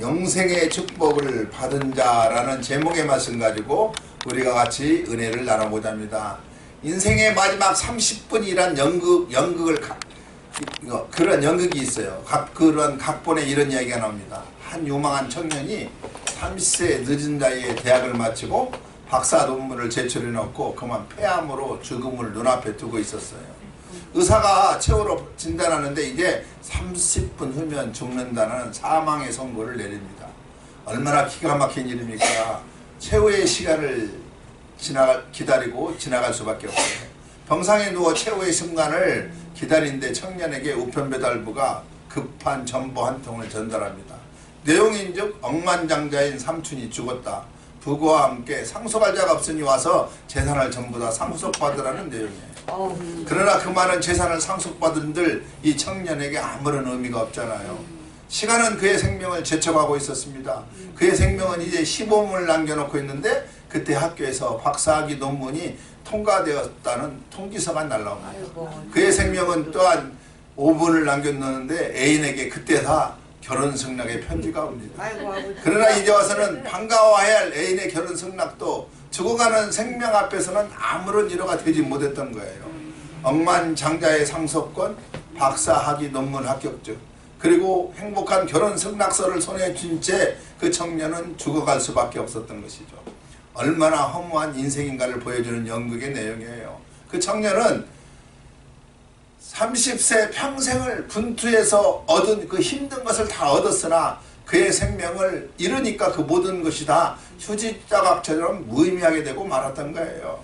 영생의 축복을 받은 자라는 제목의 말씀 가지고 우리가 같이 은혜를 나눠보자 합니다. 인생의 마지막 30분이란 그런 연극이 있어요. 그런 각본에 이런 이야기가 나옵니다. 한 유망한 청년이 30세 늦은 나이에 대학을 마치고 박사 논문을 제출해 놓고 그만 폐암으로 죽음을 눈앞에 두고 있었어요. 의사가 최후로 진단하는데 이제 30분 후면 죽는다는 사망의 선고를 내립니다. 얼마나 기가 막힌 일입니까? 최후의 시간을 기다리고 지나갈 수밖에 없어요. 병상에 누워 최후의 순간을 기다리는데 청년에게 우편배달부가 급한 전보 한 통을 전달합니다. 내용인즉 억만장자인 삼촌이 죽었다. 부고와 함께 상속할 자가 없으니 와서 재산을 전부 다 상속받으라는 내용이에요. 그러나 그 많은 재산을 상속받은들 이 청년에게 아무런 의미가 없잖아요. 시간은 그의 생명을 제쳐가고 있었습니다. 그의 생명은 이제 15분을 남겨놓고 있는데 그때 학교에서 박사학위 논문이 통과되었다는 통지서가 날라옵니다. 그의 생명은 또한 5분을 남겨놓는데 애인에게 그때 다 결혼 승낙의 편지가 옵니다. 그러나 이제 와서는 반가워해야 할 애인의 결혼 승낙도 죽어가는 생명 앞에서는 아무런 위로가 되지 못했던 거예요. 억만장자의 상속권, 박사학위 논문 합격증, 그리고 행복한 결혼 승낙서를 손에 쥔 채 그 청년은 죽어갈 수밖에 없었던 것이죠. 얼마나 허무한 인생인가를 보여주는 연극의 내용이에요. 그 청년은 30세 평생을 분투해서 얻은 그 힘든 것을 다 얻었으나 그의 생명을 잃으니까 그 모든 것이 다 휴지자각처럼 무의미하게 되고 말았던 거예요.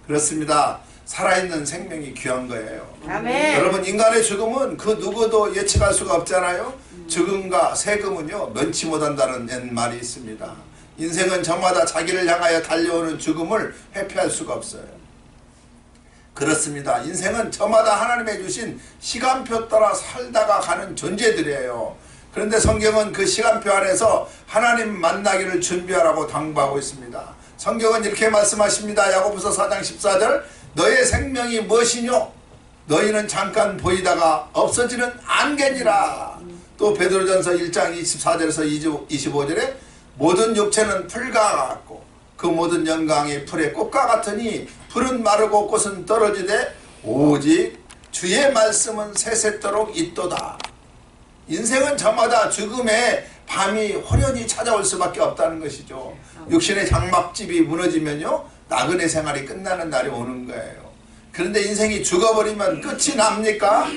그렇습니다. 살아있는 생명이 귀한 거예요. 아멘. 여러분, 인간의 죽음은 그 누구도 예측할 수가 없잖아요. 죽음과 세금은요 면치 못한다는 옛말이 있습니다. 인생은 저마다 자기를 향하여 달려오는 죽음을 회피할 수가 없어요. 그렇습니다. 인생은 저마다 하나님의 주신 시간표 따라 살다가 가는 존재들이에요. 그런데 성경은 그 시간표 안에서 하나님 만나기를 준비하라고 당부하고 있습니다. 성경은 이렇게 말씀하십니다. 야고보서 4장 14절, 너의 생명이 무엇이뇨? 너희는 잠깐 보이다가 없어지는 안개니라. 또 베드로전서 1장 24절에서 25절에 모든 육체는 풀과 같고 그 모든 영광이 풀의 꽃과 같으니 풀은 마르고 꽃은 떨어지되 오직 주의 말씀은 세세토록 있도다. 인생은 저마다 죽음의 밤이 호련히 찾아올 수밖에 없다는 것이죠. 육신의 장막집이 무너지면요 나그네 생활이 끝나는 날이 오는 거예요. 그런데 인생이 죽어버리면 끝이 납니까?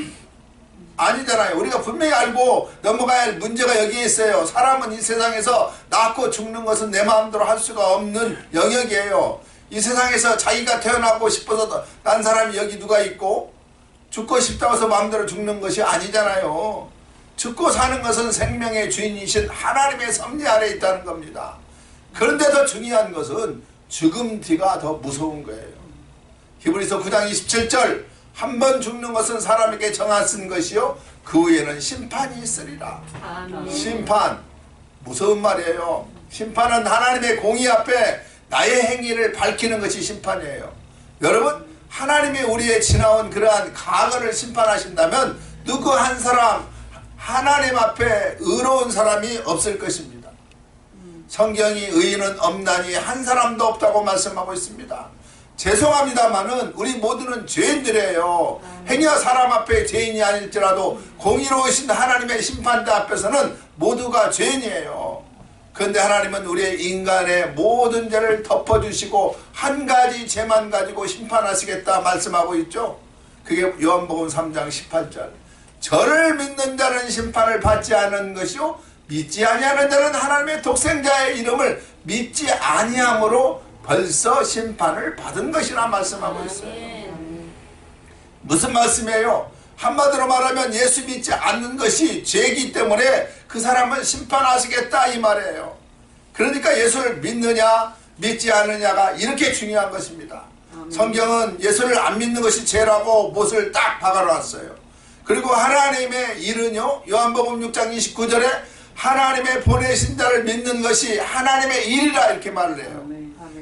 아니잖아요. 우리가 분명히 알고 넘어가야 할 문제가 여기에 있어요. 사람은 이 세상에서 낳고 죽는 것은 내 마음대로 할 수가 없는 영역이에요. 이 세상에서 자기가 태어나고 싶어서 난 사람이 여기 누가 있고 죽고 싶다고 해서 마음대로 죽는 것이 아니잖아요. 죽고 사는 것은 생명의 주인이신 하나님의 섭리 아래에 있다는 겁니다. 그런데 더 중요한 것은 죽음 뒤가 더 무서운 거예요. 히브리서 9장 27절, 한 번 죽는 것은 사람에게 정하신 것이요 그 후에는 심판이 있으리라. 아멘. 심판, 무서운 말이에요. 심판은 하나님의 공의 앞에 나의 행위를 밝히는 것이 심판이에요. 여러분, 하나님이 우리의 지나온 그러한 과거를 심판하신다면 누구 한 사람 하나님 앞에 의로운 사람이 없을 것입니다. 성경이 의인은 없나니 한 사람도 없다고 말씀하고 있습니다. 죄송합니다마는 우리 모두는 죄인들이에요. 행여 사람 앞에 죄인이 아닐지라도 공의로우신 하나님의 심판대 앞에서는 모두가 죄인이에요. 그런데 하나님은 우리의 인간의 모든 죄를 덮어주시고 한 가지 죄만 가지고 심판하시겠다 말씀하고 있죠. 그게 요한복음 3장 18절, 저를 믿는 자는 심판을 받지 않은 것이요 믿지 아니하는 자는 하나님의 독생자의 이름을 믿지 아니함으로 벌써 심판을 받은 것이라 말씀하고 있어요. 무슨 말씀이에요? 한마디로 말하면 예수 믿지 않는 것이 죄이기 때문에 그 사람은 심판하시겠다 이 말이에요. 그러니까 예수를 믿느냐 믿지 않느냐가 이렇게 중요한 것입니다. 성경은 예수를 안 믿는 것이 죄라고 못을 딱 박아놨어요. 그리고 하나님의 일은요 요한복음 6장 29절에 하나님의 보내신 자를 믿는 것이 하나님의 일이라 이렇게 말을 해요.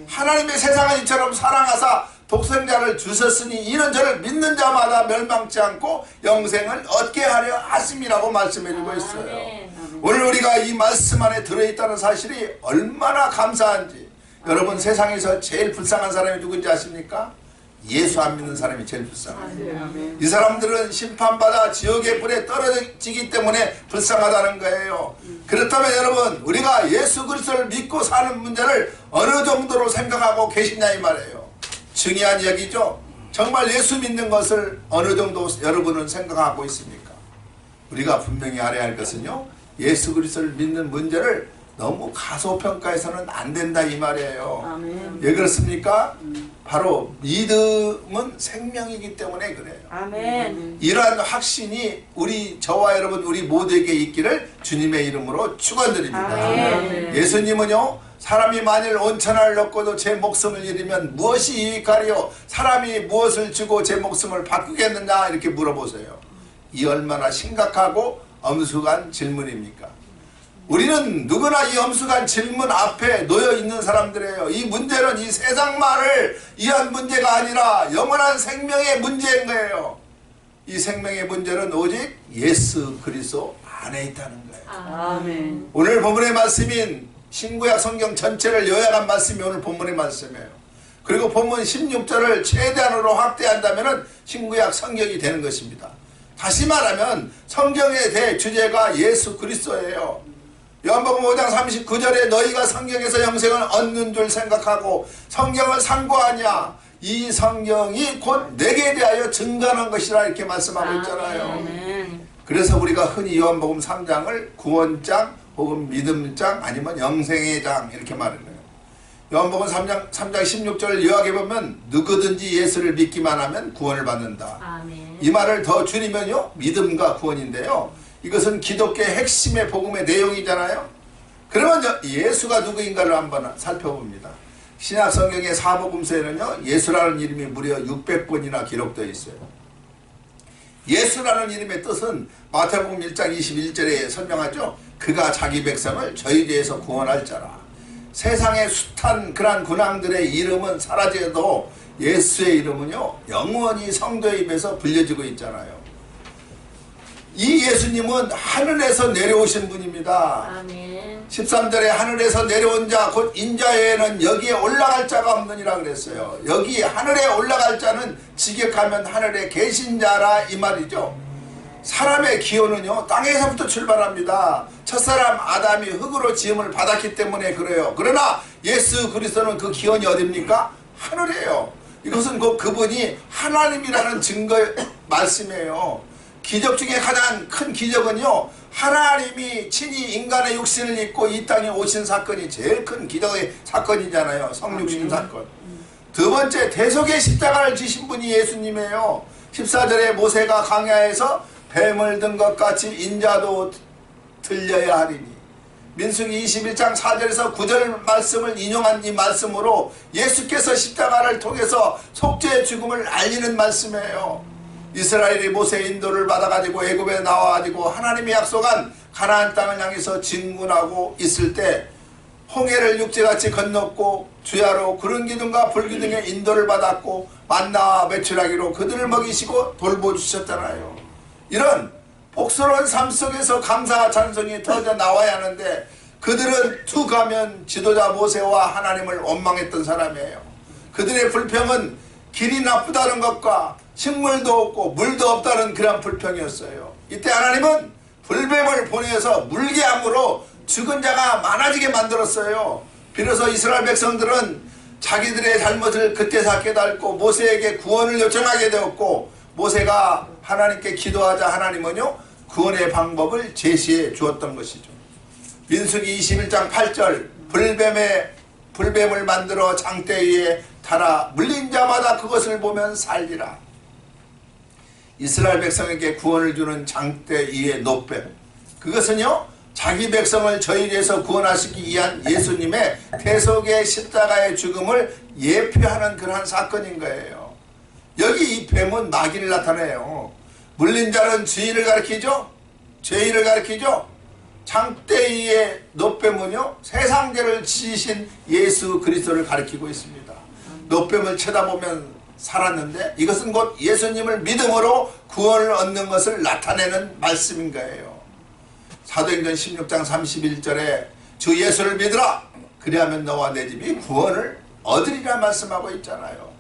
하나님의 세상을 이처럼 사랑하사 독생자를 주셨으니 이는 저를 믿는 자마다 멸망치 않고 영생을 얻게 하려 하심이라고 말씀해주고 있어요. 오늘 우리가 이 말씀 안에 들어있다는 사실이 얼마나 감사한지. 여러분, 세상에서 제일 불쌍한 사람이 누군지 아십니까? 예수 안 믿는 사람이 제일 불쌍해요. 이 사람들은 심판받아 지옥의 불에 떨어지기 때문에 불쌍하다는 거예요. 그렇다면 여러분, 우리가 예수 그리스도를 믿고 사는 문제를 어느 정도로 생각하고 계시냐 이 말이에요. 중요한 얘기죠. 정말 예수 믿는 것을 어느 정도 여러분은 생각하고 있습니까? 우리가 분명히 알아야 할 것은요, 예수 그리스도를 믿는 문제를 너무 가소평가해서는 안 된다 이 말이에요. 아멘. 왜 그렇습니까? 바로 믿음은 생명이기 때문에 그래요. 아멘. 이러한 확신이 저와 여러분 우리 모두에게 있기를 주님의 이름으로 축원드립니다. 아멘. 예수님은요, 사람이 만일 온천을 얻고도 제 목숨을 잃으면 무엇이 유익하리요? 사람이 무엇을 주고 제 목숨을 바꾸겠느냐 이렇게 물어보세요. 이 얼마나 심각하고 엄숙한 질문입니까? 우리는 누구나 이 엄숙한 질문 앞에 놓여 있는 사람들이에요. 이 문제는 이 세상 말을 위한 문제가 아니라 영원한 생명의 문제인 거예요. 이 생명의 문제는 오직 예수 그리스도 안에 있다는 거예요. 아멘. 오늘 본문의 말씀인 신구약 성경 전체를 요약한 말씀이 오늘 본문의 말씀이에요. 그리고 본문 16절을 최대한으로 확대한다면 신구약 성경이 되는 것입니다. 다시 말하면 성경의 대주제가 예수 그리스도예요. 요한복음 5장 39절에 너희가 성경에서 영생을 얻는 줄 생각하고 성경을 상고하냐, 이 성경이 곧 내게 대하여 증거하는 것이라 이렇게 말씀하고 있잖아요. 아멘. 그래서 우리가 흔히 요한복음 3장을 구원장 혹은 믿음장 아니면 영생의 장 이렇게 말해요. 요한복음 3장 16절 요약해보면 누구든지 예수를 믿기만 하면 구원을 받는다. 아멘. 이 말을 더 줄이면요, 믿음과 구원인데요, 이것은 기독교의 핵심의 복음의 내용이잖아요. 그러면 예수가 누구인가를 한번 살펴봅니다. 신약 성경의 사복음서에는요, 예수라는 이름이 무려 600번이나 기록되어 있어요. 예수라는 이름의 뜻은 마태복음 1장 21절에 설명하죠. 그가 자기 백성을 저희 죄에서 구원할 자라. 세상의 숱한 그러한 군왕들의 이름은 사라져도 예수의 이름은요, 영원히 성도의 입에서 불려지고 있잖아요. 이 예수님은 하늘에서 내려오신 분입니다. 아멘. 13절에 하늘에서 내려온 자 곧 인자에는 여기에 올라갈 자가 없느니라 그랬어요. 여기 하늘에 올라갈 자는 직역하면 하늘에 계신 자라 이 말이죠. 사람의 기원은요, 땅에서부터 출발합니다. 첫사람 아담이 흙으로 지음을 받았기 때문에 그래요. 그러나 예수 그리스도는 그 기원이 어딥니까? 하늘이에요. 이것은 곧 그분이 하나님이라는 증거 말씀이에요. 기적 중에 가장 큰 기적은요, 하나님이 친히 인간의 육신을 입고 이 땅에 오신 사건이 제일 큰 기적의 사건이잖아요. 성육신 사건. 두 번째, 대속의 십자가를 지신 분이 예수님이에요. 14절에 모세가 광야에서 뱀을 든 것 같이 인자도 들려야 하리니. 민수기 21장 4절에서 9절 말씀을 인용한 이 말씀으로 예수께서 십자가를 통해서 속죄의 죽음을 알리는 말씀이에요. 이스라엘이 모세의 인도를 받아가지고 애굽에 나와가지고 하나님이 약속한 가나안 땅을 향해서 진군하고 있을 때 홍해를 육지같이 건넜고 주야로 구름 기둥과 불 기둥의 인도를 받았고 만나와 메추라기로 그들을 먹이시고 돌보주셨잖아요. 이런 복스러운 삶 속에서 감사와 찬송이 터져 나와야 하는데 그들은 두 가면 지도자 모세와 하나님을 원망했던 사람이에요. 그들의 불평은 길이 나쁘다는 것과 식물도 없고 물도 없다는 그런 불평이었어요. 이때 하나님은 불뱀을 보내서 물개함으로 죽은 자가 많아지게 만들었어요. 비로소 이스라엘 백성들은 자기들의 잘못을 그때서 깨닫고 모세에게 구원을 요청하게 되었고, 모세가 하나님께 기도하자 하나님은요, 구원의 방법을 제시해 주었던 것이죠. 민수기 21장 8절 불뱀을 만들어 장대 위에 달아 물린 자마다 그것을 보면 살리라. 이스라엘 백성에게 구원을 주는 장대 위의 노뱀, 그것은요, 자기 백성을 저희 위해서 구원하시기 위한 예수님의 대속의 십자가의 죽음을 예표하는 그러한 사건인 거예요. 여기 이 뱀은 마귀를 나타내요. 물린 자는 주인을 가리키죠. 죄인을 가리키죠. 장대 위의 노뱀은요, 세상죄를 지신 예수 그리스도를 가리키고 있습니다. 노뱀을 쳐다보면 살았는데 이것은 곧 예수님을 믿음으로 구원을 얻는 것을 나타내는 말씀인 거예요. 사도행전 16장 31절에 주 예수를 믿으라 그리하면 너와 내 집이 구원을 얻으리라 말씀하고 있잖아요.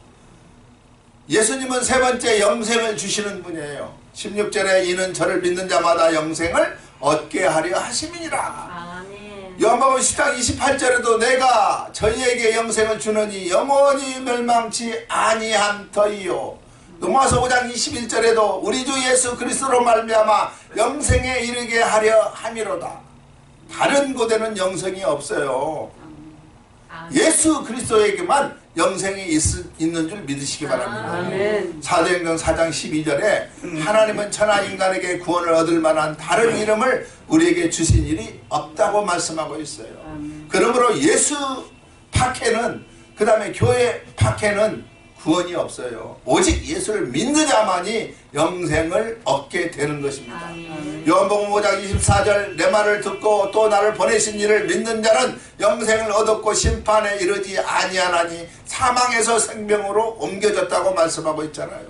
예수님은 세 번째 영생을 주시는 분이에요. 16절에 이는 저를 믿는 자마다 영생을 얻게 하려 하심이니라. 아멘. 요한복음 10장 28절에도 내가 저희에게 영생을 주느니 영원히 멸망치 아니함터이요. 로마서 5장 21절에도 우리 주 예수 그리스도로 말미암아 영생에 이르게 하려 함이로다. 다른 곳에는 영생이 없어요. 예수 그리스도에게만 영생이 있는 줄 믿으시기 바랍니다. 아멘. 사도행전 4장 12절에 하나님은 천하 인간에게 구원을 얻을 만한 다른 이름을 우리에게 주신 일이 없다고 말씀하고 있어요. 그러므로 예수 밖에는, 그 다음에 교회 밖에는 구원이 없어요. 오직 예수를 믿는 자만이 영생을 얻게 되는 것입니다. 아멘. 요한복음 5장 24절 내 말을 듣고 또 나를 보내신 이를 믿는 자는 영생을 얻었고 심판에 이르지 아니하나니 사망에서 생명으로 옮겨졌다고 말씀하고 있잖아요.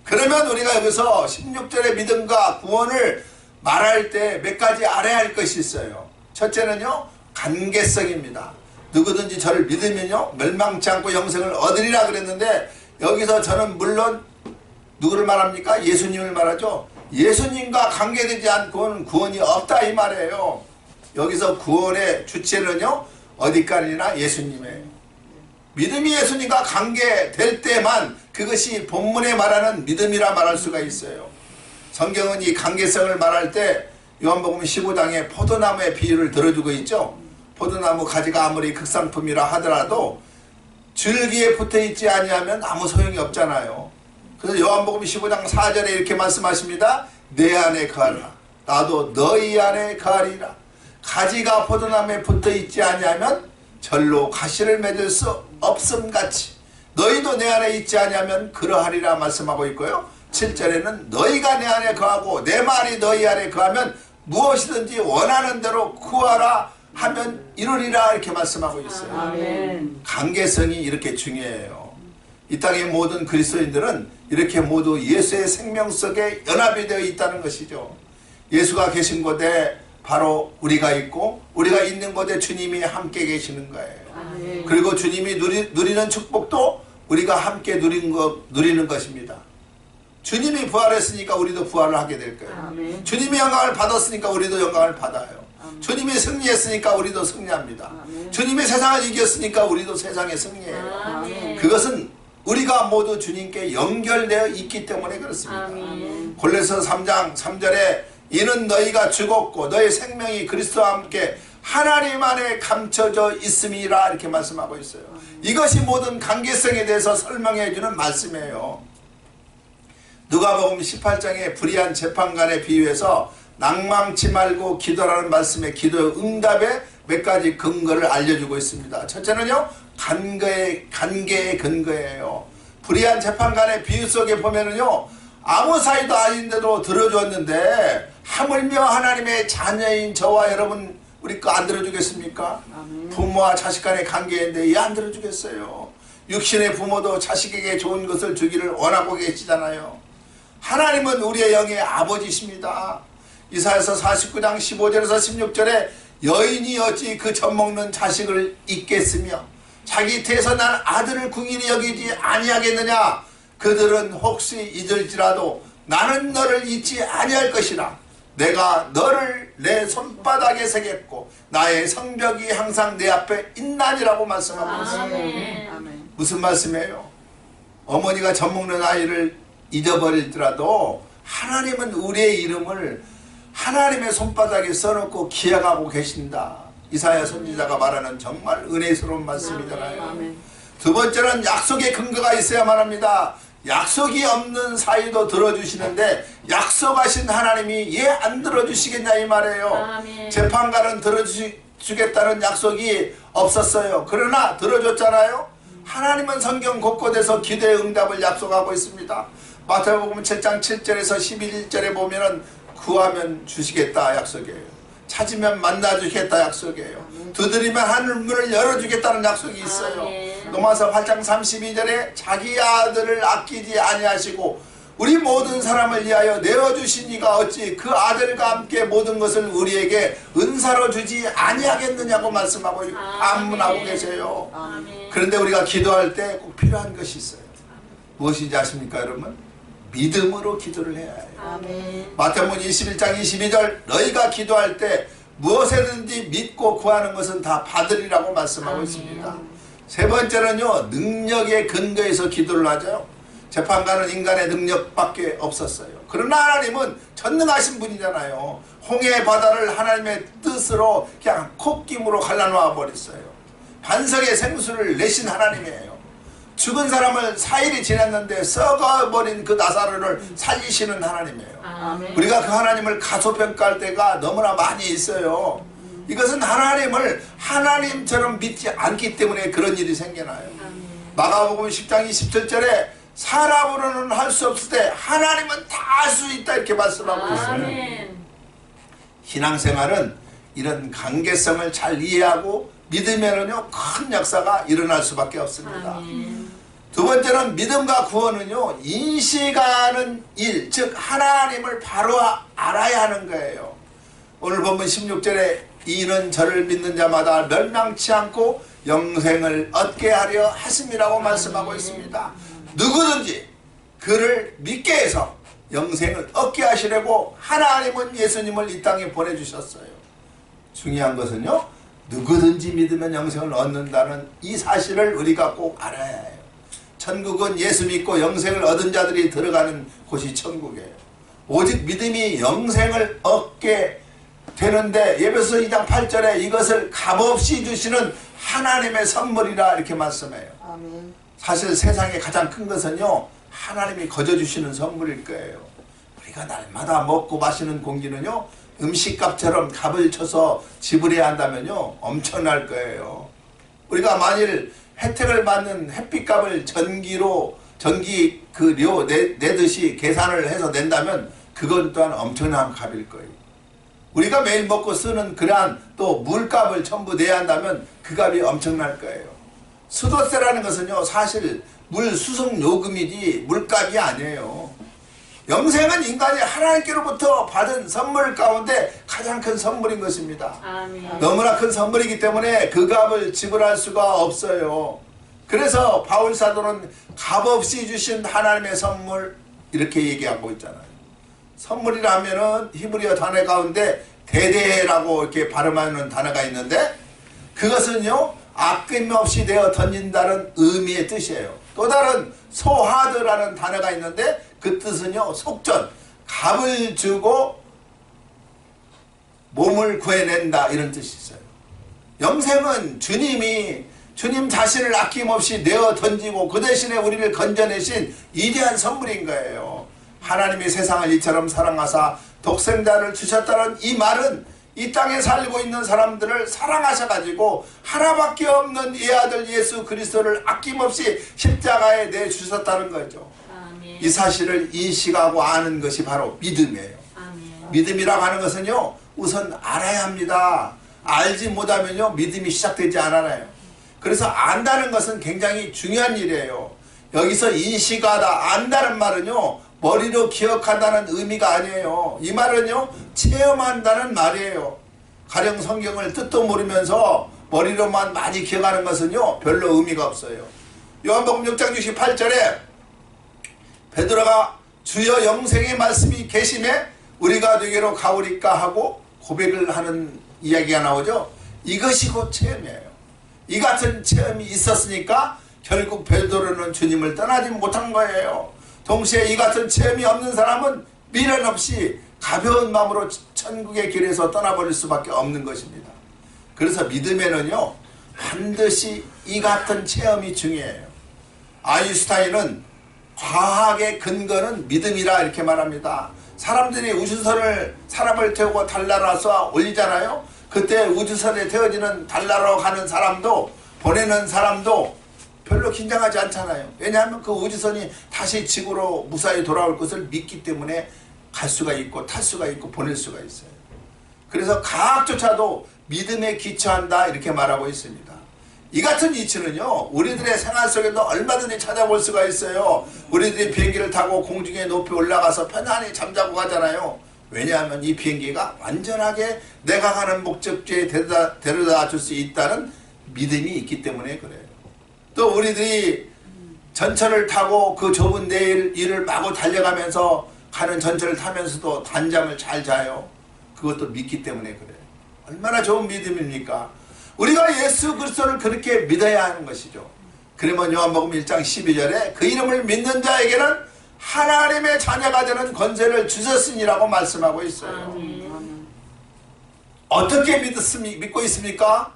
그러면 우리가 여기서 16절의 믿음과 구원을 말할 때 몇 가지 알아야 할 것이 있어요. 첫째는요, 관계성입니다. 누구든지 저를 믿으면요 멸망치 않고 영생을 얻으리라 그랬는데, 여기서 저는 물론 누구를 말합니까? 예수님을 말하죠. 예수님과 관계되지 않고는 구원이 없다 이 말이에요. 여기서 구원의 주체는요 어디까지나 예수님이에요. 믿음이 예수님과 관계될 때만 그것이 본문에 말하는 믿음이라 말할 수가 있어요. 성경은 이 관계성을 말할 때 요한복음 15장에 포도나무의 비유를 들어주고 있죠. 포도나무 가지가 아무리 극상품이라 하더라도 줄기에 붙어있지 아니하면 아무 소용이 없잖아요. 그래서 요한복음 15장 4절에 이렇게 말씀하십니다. 내 안에 거하라 나도 너희 안에 거하리라. 가지가 포도나무에 붙어있지 아니하면 절로 가시를 맺을 수 없음같이 너희도 내 안에 있지 아니하면 그러하리라 말씀하고 있고요. 7절에는 너희가 내 안에 거하고 내 말이 너희 안에 거하면 무엇이든지 원하는 대로 구하라 하면 이루리라 이렇게 말씀하고 있어요. 아멘. 관계성이 이렇게 중요해요. 이 땅의 모든 그리스도인들은 이렇게 모두 예수의 생명 속에 연합이 되어 있다는 것이죠. 예수가 계신 곳에 바로 우리가 있고 우리가 있는 곳에 주님이 함께 계시는 거예요. 아멘. 그리고 주님이 누리는 축복도 우리가 함께 누리는 것입니다. 주님이 부활했으니까 우리도 부활을 하게 될 거예요. 아멘. 주님이 영광을 받았으니까 우리도 영광을 받아요. 주님이 승리했으니까 우리도 승리합니다. 아멘. 주님이 세상을 이겼으니까 우리도 세상에 승리해요. 아멘. 그것은 우리가 모두 주님께 연결되어 있기 때문에 그렇습니다. 아멘. 골로새 3장 3절에 이는 너희가 죽었고 너희 생명이 그리스도와 함께 하나님 안에 감춰져 있음이라 이렇게 말씀하고 있어요. 이것이 모든 관계성에 대해서 설명해 주는 말씀이에요. 누가복음 18장의 불의한 재판관에 비유해서 낭망치 말고 기도라는 말씀의 기도의 응답에 몇 가지 근거를 알려주고 있습니다. 첫째는요, 관계의 근거예요. 불의한 재판관의 비유 속에 보면은요, 아무 사이도 아닌데도 들어줬는데 하물며 하나님의 자녀인 저와 여러분 우리 거 안 들어주겠습니까? 부모와 자식 간의 관계인데 왜 안 들어주겠어요? 육신의 부모도 자식에게 좋은 것을 주기를 원하고 계시잖아요. 하나님은 우리의 영의 아버지십니다. 이사야서 49장 15절에서 16절에 여인이 어찌 그 젖먹는 자식을 잊겠으며 자기 태에서 난 아들을 궁일이 여기지 아니하겠느냐. 그들은 혹시 잊을지라도 나는 너를 잊지 아니할 것이라. 내가 너를 내 손바닥에 새겼고 나의 성벽이 항상 내 앞에 있나니라고 말씀하고 있습니다. 아멘. 무슨 말씀이에요? 어머니가 젖먹는 아이를 잊어버리더라도 하나님은 우리의 이름을 하나님의 손바닥에 써놓고 기억하고 계신다. 이사야 선지자가 말하는 정말 은혜스러운 말씀이잖아요. 아멘. 두 번째는 약속의 근거가 있어야만 합니다. 약속이 없는 사이도 들어주시는데 약속하신 하나님이 왜 안 들어주시겠냐 이 말이에요. 아멘. 재판관은 들어주겠다는 약속이 없었어요. 그러나 들어줬잖아요. 하나님은 성경 곳곳에서 기도의 응답을 약속하고 있습니다. 마태복음 7장 7절에서 11절에 보면은 구하면 주시겠다 약속이에요. 찾으면 만나주겠다 약속이에요. 두드리면 하늘 문을 열어주겠다는 약속이 있어요. 아멘. 로마서 8장 32절에 자기 아들을 아끼지 아니하시고 우리 모든 사람을 위하여 내어주신 이가 어찌 그 아들과 함께 모든 것을 우리에게 은사로 주지 아니하겠느냐고 말씀하고 안문하고 계세요. 아멘. 그런데 우리가 기도할 때 꼭 필요한 것이 있어요. 무엇인지 아십니까 여러분? 믿음으로 기도를 해야 해요. 아멘. 마태복음 21장 22절 너희가 기도할 때 무엇이든지 믿고 구하는 것은 다 받으리라고 말씀하고 아멘. 있습니다. 세 번째는요, 능력의 근거에서 기도를 하죠. 재판관은 인간의 능력밖에 없었어요. 그러나 하나님은 전능하신 분이잖아요. 홍해 바다를 하나님의 뜻으로 그냥 콧김으로 갈라놓아 버렸어요. 반석의 생수를 내신 하나님이에요. 죽은 사람을 4일이 지났는데 썩어버린 그 나사로를 살리시는 하나님이에요. 아멘. 우리가 그 하나님을 가소평가할 때가 너무나 많이 있어요. 이것은 하나님을 하나님처럼 믿지 않기 때문에 그런 일이 생겨나요. 아멘. 마가복음 10장 27절에 사람으로는 할 수 없을 때 하나님은 다 할 수 있다 이렇게 말씀하고 있어요. 아멘. 신앙생활은 이런 관계성을 잘 이해하고 믿으면은요 큰 역사가 일어날 수밖에 없습니다. 아멘. 두 번째는 믿음과 구원은요 인식하는 일, 즉 하나님을 바로 알아야 하는 거예요. 오늘 본문 16절에 이는 저를 믿는 자마다 멸망치 않고 영생을 얻게 하려 하심이라고 말씀하고 있습니다. 누구든지 그를 믿게 해서 영생을 얻게 하시려고 하나님은 예수님을 이 땅에 보내주셨어요. 중요한 것은요 누구든지 믿으면 영생을 얻는다는 이 사실을 우리가 꼭 알아야 해요. 천국은 예수 믿고 영생을 얻은 자들이 들어가는 곳이 천국이에요. 오직 믿음이 영생을 얻게 되는데 예배서 2장 8절에 이것을 값없이 주시는 하나님의 선물이라 이렇게 말씀해요. 아멘. 사실 세상에 가장 큰 것은요 하나님이 거저주시는 선물일 거예요. 우리가 날마다 먹고 마시는 공기는요 음식값처럼 값을 쳐서 지불해야 한다면요 엄청날 거예요. 우리가 만일 혜택을 받는 햇빛값을 전기 료 내듯이 계산을 해서 낸다면 그건 또한 엄청난 값일 거예요. 우리가 매일 먹고 쓰는 그러한 또 물값을 전부 내야 한다면 그 값이 엄청날 거예요. 수도세라는 것은요 사실 물 수송 요금이지 물값이 아니에요. 영생은 인간이 하나님께로부터 받은 선물 가운데 가장 큰 선물인 것입니다. 아멘. 너무나 큰 선물이기 때문에 그 값을 지불할 수가 없어요. 그래서 바울 사도는 값없이 주신 하나님의 선물 이렇게 얘기하고 있잖아요. 선물이라 하면은 히브리어 단어 가운데 대대라고 이렇게 발음하는 단어가 있는데 그것은요 아낌없이 되어 던진다는 의미의 뜻이에요. 또 다른 소하드라는 단어가 있는데 그 뜻은요 속전, 값을 주고 몸을 구해낸다 이런 뜻이 있어요. 영생은 주님 자신을 아낌없이 내어 던지고 그 대신에 우리를 건져내신 위대한 선물인 거예요. 하나님이 세상을 이처럼 사랑하사 독생자를 주셨다는 이 말은 이 땅에 살고 있는 사람들을 사랑하셔가지고 하나밖에 없는 이 아들 예수 그리스도를 아낌없이 십자가에 내주셨다는 거죠. 아멘. 이 사실을 인식하고 아는 것이 바로 믿음이에요. 아멘. 믿음이라고 하는 것은요 우선 알아야 합니다. 알지 못하면요 믿음이 시작되지 않아요. 그래서 안다는 것은 굉장히 중요한 일이에요. 여기서 인식하다, 안다는 말은요 머리로 기억한다는 의미가 아니에요. 이 말은요 체험한다는 말이에요. 가령 성경을 뜻도 모르면서 머리로만 많이 기억하는 것은요 별로 의미가 없어요. 요한복음 6장 68절에 베드로가 주여 영생의 말씀이 계심에 우리가 되게로 가오리까 하고 고백을 하는 이야기가 나오죠. 이것이 곧 체험이에요. 이 같은 체험이 있었으니까 결국 베드로는 주님을 떠나지 못한 거예요. 동시에 이 같은 체험이 없는 사람은 미련 없이 가벼운 마음으로 천국의 길에서 떠나버릴 수밖에 없는 것입니다. 그래서 믿음에는요 반드시 이 같은 체험이 중요해요. 아인슈타인은 과학의 근거는 믿음이라 이렇게 말합니다. 사람들이 우주선을 사람을 태우고 달나라로 쏘아 올리잖아요. 그때 우주선에 태워지는 달나라로 가는 사람도 보내는 사람도 별로 긴장하지 않잖아요. 왜냐하면 그 우주선이 다시 지구로 무사히 돌아올 것을 믿기 때문에 갈 수가 있고 탈 수가 있고 보낼 수가 있어요. 그래서 과학조차도 믿음에 기초한다 이렇게 말하고 있습니다. 이 같은 이치는요, 우리들의 생활 속에도 얼마든지 찾아볼 수가 있어요. 우리들이 비행기를 타고 공중에 높이 올라가서 편안히 잠자고 가잖아요. 왜냐하면 이 비행기가 완전하게 내가 가는 목적지에 데려다 줄 수 있다는 믿음이 있기 때문에 그래요. 또 우리들이 전철을 타고 그 좁은 내일 일을 마구 달려가면서 가는 전철을 타면서도 단잠을 잘 자요. 그것도 믿기 때문에 그래요. 얼마나 좋은 믿음입니까? 우리가 예수 그리스도를 그렇게 믿어야 하는 것이죠. 그러면 요한복음 1장 12절에 그 이름을 믿는 자에게는 하나님의 자녀가 되는 권세를 주셨으니라고 말씀하고 있어요. 어떻게 믿고 있습니까?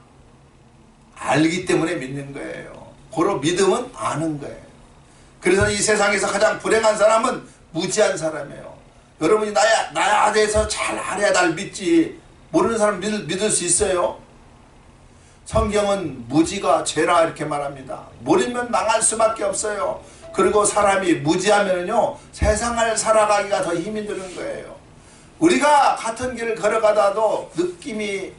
알기 때문에 믿는 거예요. 고로 믿음은 아는 거예요. 그래서 이 세상에서 가장 불행한 사람은 무지한 사람이에요. 여러분이 나에 대해서 잘 알아야 날 믿지, 모르는 사람 믿을 수 있어요? 성경은 무지가 죄라 이렇게 말합니다. 모르면 망할 수밖에 없어요. 그리고 사람이 무지하면요, 세상을 살아가기가 더 힘이 드는 거예요. 우리가 같은 길을 걸어가다도 느낌이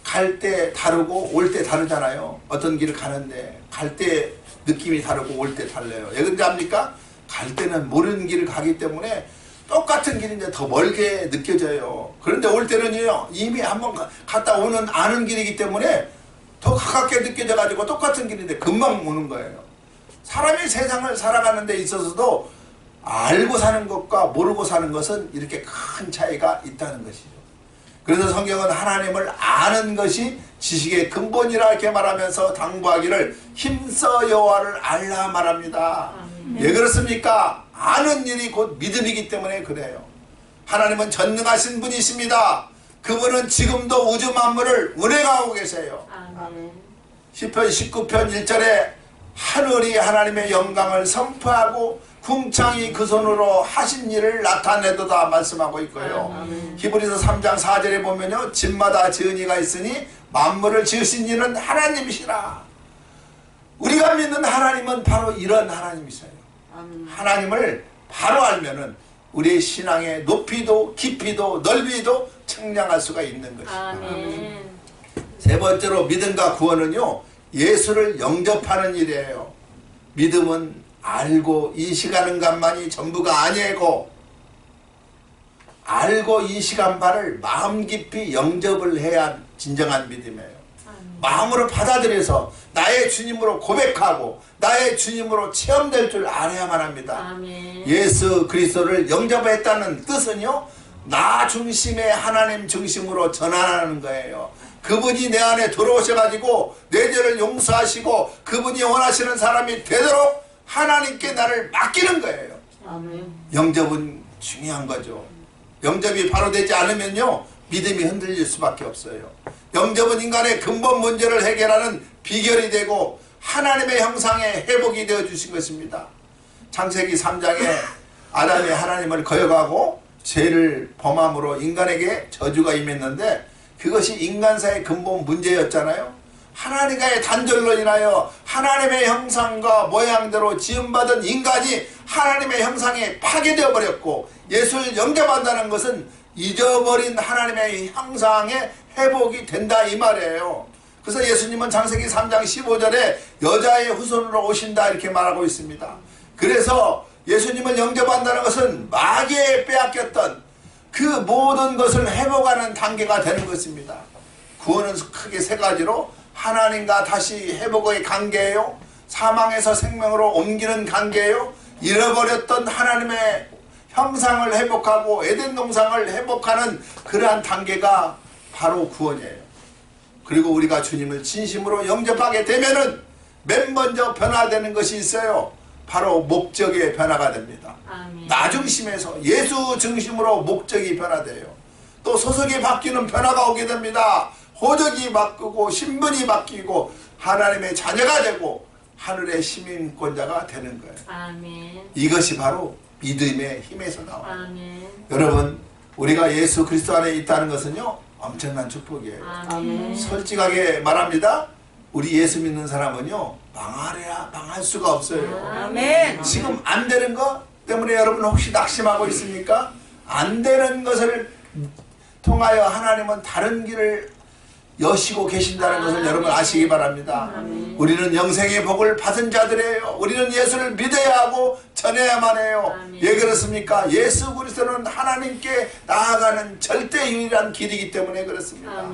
갈 때 다르고 올 때 다르잖아요. 어떤 길을 가는데 갈 때 느낌이 다르고 올 때 달라요. 왜 그런지 압니까? 갈 때는 모르는 길을 가기 때문에 똑같은 길인데 더 멀게 느껴져요. 그런데 올 때는요, 이미 한번 갔다 오는 아는 길이기 때문에 더 가깝게 느껴져 가지고 똑같은 길인데 금방 오는 거예요. 사람이 세상을 살아가는 데 있어서도 알고 사는 것과 모르고 사는 것은 이렇게 큰 차이가 있다는 것이죠. 그래서 성경은 하나님을 아는 것이 지식의 근본이라 이렇게 말하면서 당부하기를 힘써 여호와를 알라 말합니다. 왜 그렇습니까? 아는 일이 곧 믿음이기 때문에 그래요. 하나님은 전능하신 분이십니다. 그분은 지금도 우주 만물을 운행하고 계세요. 시편 19편 1절에 하늘이 하나님의 영광을 선포하고 궁창이 그 손으로 하신 일을 나타내도다 말씀하고 있고요. 히브리서 3장 4절에 보면요, 집마다 지은 이가 있으니 만물을 지으신 이는 하나님이시라. 우리가 믿는 하나님은 바로 이런 하나님이세요. 하나님을 바로 알면은 우리의 신앙의 높이도 깊이도 넓이도 측량할 수가 있는 것입니다. 세 번째로 믿음과 구원은요, 예수를 영접하는 일이에요. 믿음은 알고 인식하는 것만이 전부가 아니고 알고 인식한 바를 마음 깊이 영접을 해야 진정한 믿음이에요. 마음으로 받아들여서 나의 주님으로 고백하고 나의 주님으로 체험될 줄 알아야만 합니다. 예수 그리스도를 영접했다는 뜻은요, 나 중심의 하나님 중심으로 전환하는 거예요. 그분이 내 안에 들어오셔가지고 내 죄를 용서하시고 그분이 원하시는 사람이 되도록 하나님께 나를 맡기는 거예요. 영접은 중요한 거죠. 영접이 바로 되지 않으면요, 믿음이 흔들릴 수밖에 없어요. 영접은 인간의 근본 문제를 해결하는 비결이 되고 하나님의 형상의 회복이 되어 주신 것입니다. 창세기 3장에 아담이 하나님을 거역하고 죄를 범함으로 인간에게 저주가 임했는데 그것이 인간사의 근본 문제였잖아요. 하나님과의 단절로 인하여 하나님의 형상과 모양대로 지음받은 인간이 하나님의 형상에 파괴되어 버렸고, 예수를 영접한다는 것은 잊어버린 하나님의 형상의 회복이 된다 이 말이에요. 그래서 예수님은 창세기 3장 15절에 여자의 후손으로 오신다 이렇게 말하고 있습니다. 그래서 예수님을 영접한다는 것은 마귀에 빼앗겼던 그 모든 것을 회복하는 단계가 되는 것입니다. 구원은 크게 세 가지로 하나님과 다시 회복의 관계예요. 사망에서 생명으로 옮기는 관계예요. 잃어버렸던 하나님의 형상을 회복하고 에덴 동상을 회복하는 그러한 단계가 바로 구원이에요. 그리고 우리가 주님을 진심으로 영접하게 되면은 맨 먼저 변화되는 것이 있어요. 바로 목적의 변화가 됩니다. 나 중심에서 예수 중심으로 목적이 변화돼요. 또 소속이 바뀌는 변화가 오게 됩니다. 호적이 바뀌고 신분이 바뀌고 하나님의 자녀가 되고 하늘의 시민권자가 되는 거예요. 이것이 바로 믿음의 힘에서 나와요. 여러분, 우리가 예수 그리스도 안에 있다는 것은요, 엄청난 축복이에요. 솔직하게 말합니다. 우리 예수 믿는 사람은요, 망할 수가 없어요. 지금 안 되는 것 때문에 여러분 혹시 낙심하고 있습니까? 안 되는 것을 통하여 하나님은 다른 길을 여시고 계신다는 것을 여러분 아시기 바랍니다. 우리는 영생의 복을 받은 자들이에요. 우리는 예수를 믿어야 하고 전해야만 해요. 왜 그렇습니까? 예수 그리스도는 하나님께 나아가는 절대 유일한 길이기 때문에 그렇습니다.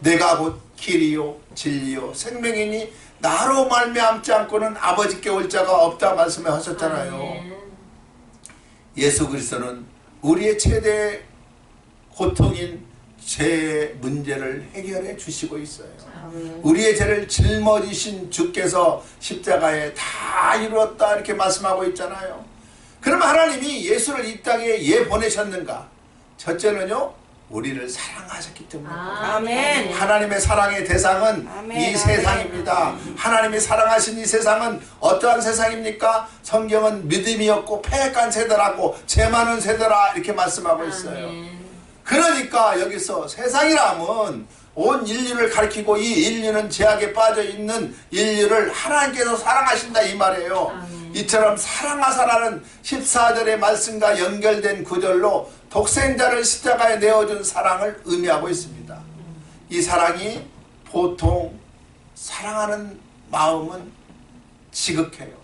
내가 곧 길이요 진리요 생명이니 나로 말미암지 않고는 아버지께 올 자가 없다 말씀을 하셨잖아요. 예수 그리스도는 우리의 최대 고통인 죄의 문제를 해결해 주시고 있어요. 우리의 죄를 짊어지신 주께서 십자가에 다 이루었다 이렇게 말씀하고 있잖아요. 그럼 하나님이 예수를 이 땅에 왜 보내셨는가? 첫째는요, 우리를 사랑하셨기 때문입니다. 아멘. 하나님의 사랑의 대상은 아멘. 이 세상입니다. 하나님이 사랑하신 이 세상은 어떠한 세상입니까? 성경은 믿음이 없고 패역한 세대라고 죄 많은 세대라 이렇게 말씀하고 있어요. 그러니까 여기서 세상이라면 온 인류를 가리키고 이 인류는 죄악에 빠져 있는 인류를 하나님께서 사랑하신다 이 말이에요. 이처럼 사랑하사라는 14절의 말씀과 연결된 구절로 독생자를 십자가에 내어준 사랑을 의미하고 있습니다. 이 사랑이 보통 사랑하는 마음은 지극해요.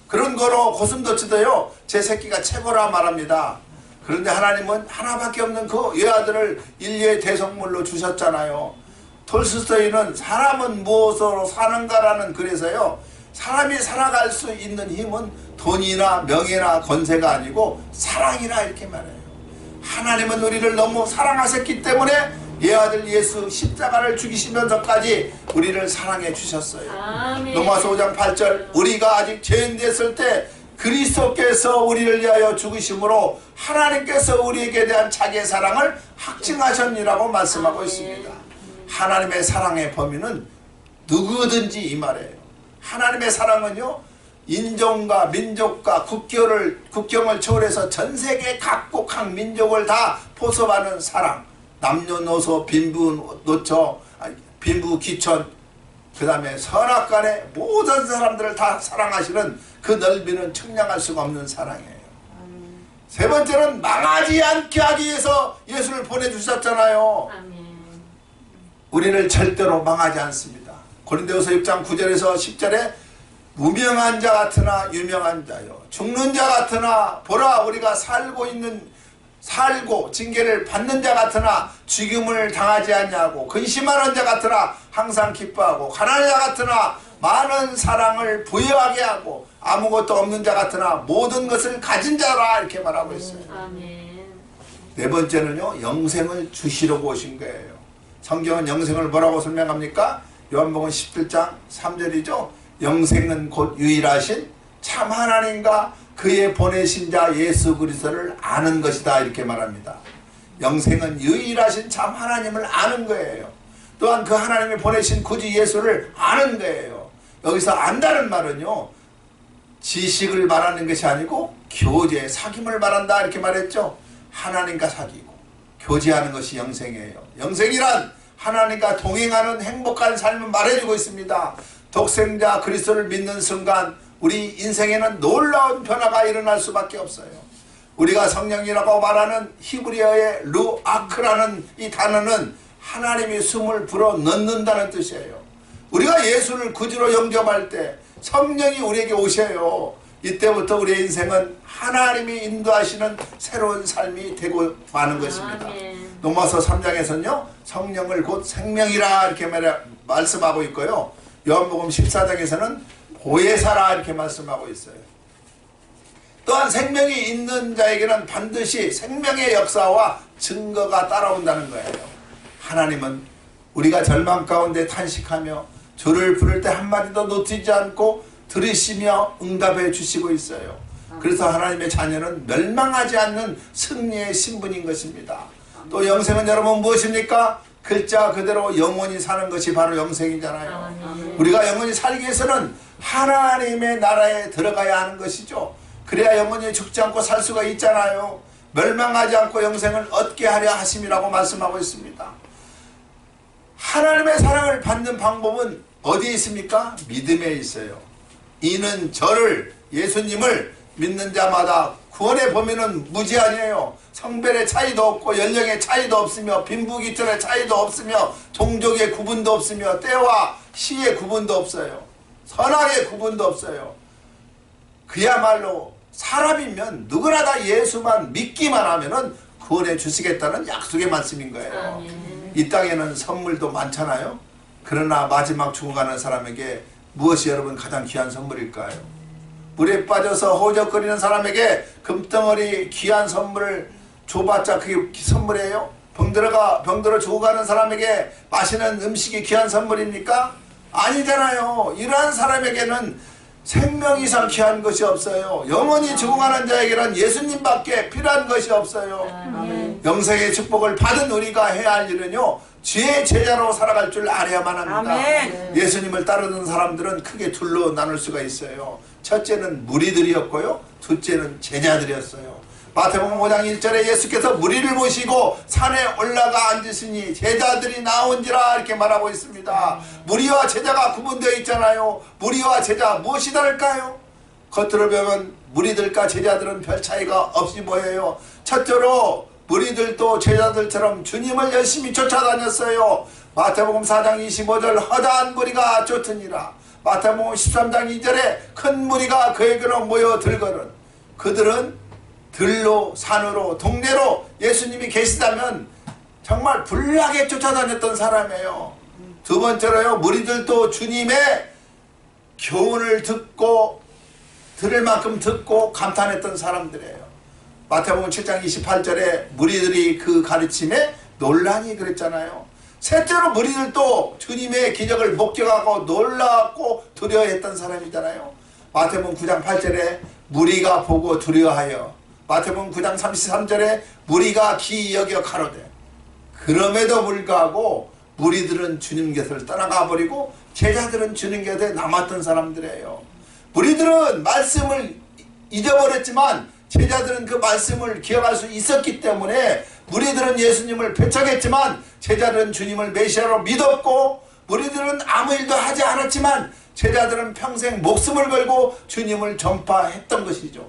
그런 거로 고슴도치도요 제 새끼가 최고라 말합니다. 그런데 하나님은 하나밖에 없는 그 외아들을 인류의 대성물로 주셨잖아요. 톨스토이는 사람은 무엇으로 사는가라는 글에서요, 사람이 살아갈 수 있는 힘은 돈이나 명예나 권세가 아니고 사랑이라 이렇게 말해요. 하나님은 우리를 너무 사랑하셨기 때문에 외아들 예수 십자가를 죽이시면서까지 우리를 사랑해 주셨어요. 로마서 5장 8절 우리가 아직 죄인 됐을 때 그리스도께서 우리를 위하여 죽으심으로 하나님께서 우리에게 대한 자기의 사랑을 확증하셨니라고 말씀하고 있습니다. 하나님의 사랑의 범위는 누구든지 이 말이에요. 하나님의 사랑은요, 인종과 민족과 국경을 초월해서 전세계 각국 각 민족을 다 포섭하는 사랑, 남녀노소 빈부노처 빈부귀천, 그 다음에 선악간의 모든 사람들을 다 사랑하시는 그 넓이는 측량할 수가 없는 사랑이에요. 세 번째는 망하지 않게 하기 위해서 예수를 보내주셨잖아요. 우리를 절대로 망하지 않습니다. 고린도후서 6장 9절에서 10절에 무명한 자 같으나 유명한 자요, 죽는 자 같으나 보라 우리가 살고 징계를 받는 자 같으나 죽임을 당하지 않냐고, 근심하는 자 같으나 항상 기뻐하고, 가난한 자 같으나 많은 사랑을 부여하게 하고, 아무것도 없는 자 같으나 모든 것을 가진 자라 이렇게 말하고 있어요. 네 번째는요, 영생을 주시려고 오신 거예요. 성경은 영생을 뭐라고 설명합니까? 요한복음 17장 3절이죠. 영생은 곧 유일하신 참 하나님과 그의 보내신 자 예수 그리스도를 아는 것이다 이렇게 말합니다. 영생은 유일하신 참 하나님을 아는 거예요. 또한 그 하나님이 보내신 구주 예수를 아는 거예요. 여기서 안다는 말은요, 지식을 말하는 것이 아니고 교제, 사귐을 말한다 이렇게 말했죠. 하나님과 사귀고 교제하는 것이 영생이에요. 영생이란 하나님과 동행하는 행복한 삶을 말해주고 있습니다. 독생자 그리스도를 믿는 순간 우리 인생에는 놀라운 변화가 일어날 수밖에 없어요. 우리가 성령이라고 말하는 히브리어의 루아크라는 이 단어는 하나님이 숨을 불어 넣는다는 뜻이에요. 우리가 예수를 구주로 영접할 때 성령이 우리에게 오셔요. 이때부터 우리의 인생은 하나님이 인도하시는 새로운 삶이 되고 마는 것입니다. 로마서 3장에서는요 성령을 곧 생명이라 이렇게 말씀하고 있고요, 요한복음 14장에서는 보혜사라 이렇게 말씀하고 있어요. 또한 생명이 있는 자에게는 반드시 생명의 역사와 증거가 따라온다는 거예요. 하나님은 우리가 절망 가운데 탄식하며 주를 부를 때 한마디도 놓치지 않고 들으시며 응답해 주시고 있어요. 그래서 하나님의 자녀는 멸망하지 않는 승리의 신분인 것입니다. 또 영생은 여러분 무엇입니까? 글자 그대로 영원히 사는 것이 바로 영생이잖아요. 우리가 영원히 살기 위해서는 하나님의 나라에 들어가야 하는 것이죠. 그래야 영원히 죽지 않고 살 수가 있잖아요. 멸망하지 않고 영생을 얻게 하려 하심이라고 말씀하고 있습니다. 하나님의 사랑을 받는 방법은 어디에 있습니까? 믿음에 있어요. 이는 저를, 예수님을 믿는 자마다 구원의 범위는 무제한이에요. 성별의 차이도 없고 연령의 차이도 없으며 빈부귀천의 차이도 없으며 종족의 구분도 없으며 때와 시의 구분도 없어요. 선악의 구분도 없어요. 그야말로 사람이면 누구나 다 예수만 믿기만 하면은 구원해 주시겠다는 약속의 말씀인 거예요. 이 땅에는 선물도 많잖아요. 그러나 마지막 죽어가는 사람에게 무엇이 여러분 가장 귀한 선물일까요? 물에 빠져서 허우적거리는 사람에게 금덩어리 귀한 선물을 줘봤자 그게 선물이에요? 병들어 죽어가는 사람에게 마시는 음식이 귀한 선물입니까? 아니잖아요. 이러한 사람에게는 생명 이상 귀한 것이 없어요. 영원히 죽어가는 자에게는 예수님밖에 필요한 것이 없어요. 영생의 축복을 받은 우리가 해야 할 일은요, 주의 제자로 살아갈 줄 알아야만 합니다. 아멘. 예수님을 따르는 사람들은 크게 둘로 나눌 수가 있어요. 첫째는 무리들이었고요, 둘째는 제자들이었어요. 마태복음 5장 1절에 예수께서 무리를 모시고 산에 올라가 앉으시니 제자들이 나온지라 이렇게 말하고 있습니다. 무리와 제자가 구분되어 있잖아요. 무리와 제자 무엇이 다를까요? 겉으로 보면 무리들과 제자들은 별 차이가 없이 보여요. 첫째로 무리들도 제자들처럼 주님을 열심히 쫓아다녔어요. 마태복음 4장 25절 허다한 무리가 쫓으니라. 마태복음 13장 2절에 큰 무리가 그에게로 모여들거든. 그들은 들로 산으로 동네로 예수님이 계시다면 정말 불나게 쫓아다녔던 사람이에요. 두 번째로요, 무리들도 주님의 교훈을 듣고 들을 만큼 듣고 감탄했던 사람들이에요. 마태복음 7장 28절에 무리들이 그 가르침에 논란이 그랬잖아요. 셋째로 무리들도 주님의 기적을 목격하고 놀라고 두려워했던 사람이잖아요. 마태복음 9장 8절에 무리가 보고 두려워하여, 마태복음 9장 33절에 무리가 기이 여겨 가로되, 그럼에도 불구하고 무리들은 주님 곁을 떠나가 버리고 제자들은 주님 곁에 남았던 사람들이에요. 무리들은 말씀을 잊어버렸지만 제자들은 그 말씀을 기억할 수 있었기 때문에 무리들은 예수님을 배척했지만 제자들은 주님을 메시아로 믿었고, 무리들은 아무 일도 하지 않았지만 제자들은 평생 목숨을 걸고 주님을 전파했던 것이죠.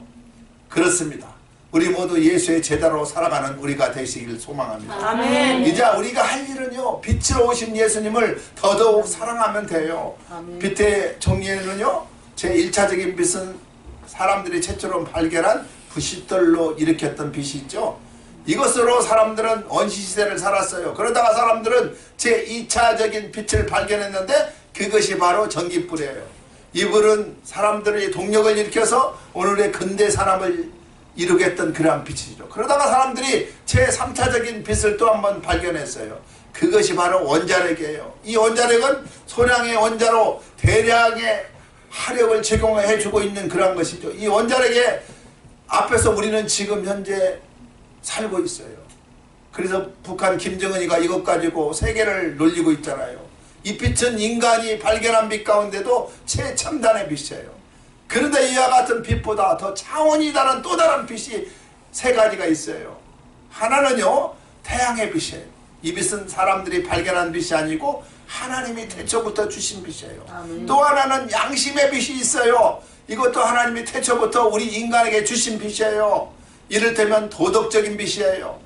그렇습니다. 우리 모두 예수의 제자로 살아가는 우리가 되시길 소망합니다. 아멘. 이제 우리가 할 일은요, 빛으로 오신 예수님을 더더욱 사랑하면 돼요. 빛의 종류에는요, 제1차적인 빛은 사람들이 최초로 발견한 부싯돌로 일으켰던 빛이 있죠. 이것으로 사람들은 원시시대를 살았어요. 그러다가 사람들은 제2차적인 빛을 발견했는데 그것이 바로 전기불이에요. 이 불은 사람들의 동력을 일으켜서 오늘의 근대 산업을 이루게 했던 그러한 빛이죠. 그러다가 사람들이 제3차적인 빛을 또 한번 발견했어요. 그것이 바로 원자력이에요. 이 원자력은 소량의 원자로 대량의 화력을 제공해 주고 있는 그런 것이죠. 이 원자력의 앞에서 우리는 지금 현재 살고 있어요. 그래서 북한 김정은이가 이것 가지고 세계를 놀리고 있잖아요. 이 빛은 인간이 발견한 빛 가운데도 최첨단의 빛이에요. 그런데 이와 같은 빛보다 더 차원이 다른 또 다른 빛이 세 가지가 있어요. 하나는요, 태양의 빛이에요. 이 빛은 사람들이 발견한 빛이 아니고 하나님이 태초부터 주신 빛이에요. 또 하나는 양심의 빛이 있어요. 이것도 하나님이 태초부터 우리 인간에게 주신 빛이에요. 이를테면 도덕적인 빛이에요.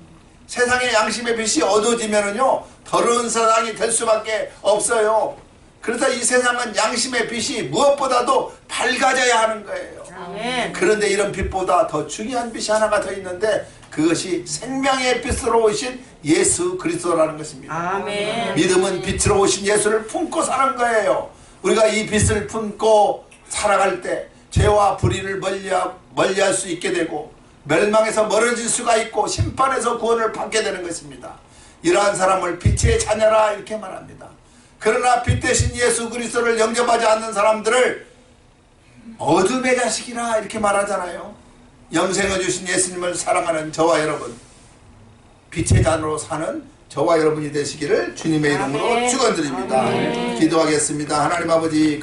세상의 양심의 빛이 어두워지면은요, 더러운 세상이 될 수밖에 없어요. 그래서 이 세상은 양심의 빛이 무엇보다도 밝아져야 하는 거예요. 아멘. 그런데 이런 빛보다 더 중요한 빛이 하나가 더 있는데 그것이 생명의 빛으로 오신 예수 그리스도라는 것입니다. 아멘. 믿음은 빛으로 오신 예수를 품고 사는 거예요. 우리가 이 빛을 품고 살아갈 때 죄와 불의를 멀리할 수 있게 되고 멸망에서 멀어질 수가 있고 심판에서 구원을 받게 되는 것입니다. 이러한 사람을 빛의 자녀라 이렇게 말합니다. 그러나 빛 대신 예수 그리스도를 영접하지 않는 사람들을 어둠의 자식이라 이렇게 말하잖아요. 영생을 주신 예수님을 사랑하는 저와 여러분, 빛의 자녀로 사는 저와 여러분이 되시기를 주님의 이름으로 아멘. 축원드립니다. 아멘. 기도하겠습니다. 하나님 아버지